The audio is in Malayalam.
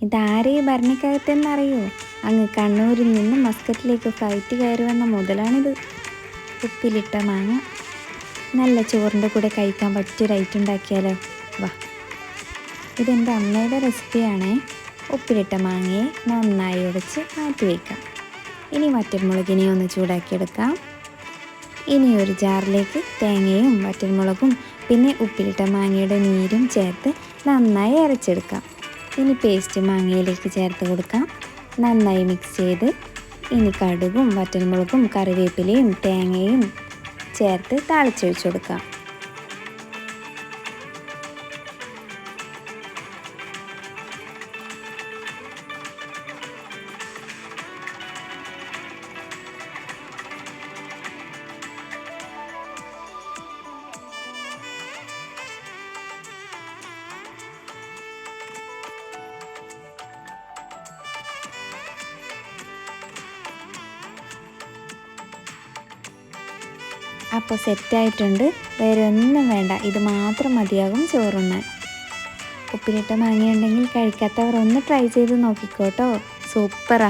ഇതാരെ ഈ ഭരണിക്കകത്തെന്നറിയോ? അങ്ങ് കണ്ണൂരിൽ നിന്ന് മസ്കറ്റിലേക്ക് ഫ്ലൈറ്റ് കയറി വന്ന മുതലാണിത്. ഉപ്പിലിട്ട മാങ്ങ നല്ല ചോറിൻ്റെ കൂടെ കഴിക്കാൻ പറ്റിയൊരു ഐറ്റം ഉണ്ടാക്കിയാലോ? വാ, ഇതെൻ്റെ അമ്മയുടെ റെസിപ്പിയാണേ. ഉപ്പിലിട്ട മാങ്ങയെ നന്നായി ഉടച്ച് മാറ്റി വയ്ക്കാം. ഇനി വറ്റൽമുളകിനെ ഒന്ന് ചൂടാക്കിയെടുക്കാം. ഇനി ഒരു ജാറിലേക്ക് തേങ്ങയും വറ്റൽമുളകും പിന്നെ ഉപ്പിലിട്ട മാങ്ങയുടെ നീരും ചേർത്ത് നന്നായി അരച്ചെടുക്കാം. ഇനി പേസ്റ്റ് മാങ്ങയിലേക്ക് ചേർത്ത് കൊടുക്കാം. നന്നായി മിക്സ് ചെയ്ത് ഇനി കടുകും വറ്റൽമുളകും കറിവേപ്പിലയും തേങ്ങയും ചേർത്ത് താളിച്ചൊഴിച്ചു കൊടുക്കാം. അപ്പോൾ സെറ്റായിട്ടുണ്ട്. വേറെ ഒന്നും വേണ്ട, ഇത് മാത്രം മതിയാകും ചോറുണ്ണാൻ. ഉപ്പിലിട്ട മാങ്ങയുണ്ടെങ്കിൽ കഴിക്കാത്തവർ ഒന്ന് ട്രൈ ചെയ്ത് നോക്കിക്കോട്ടോ. സൂപ്പറാ.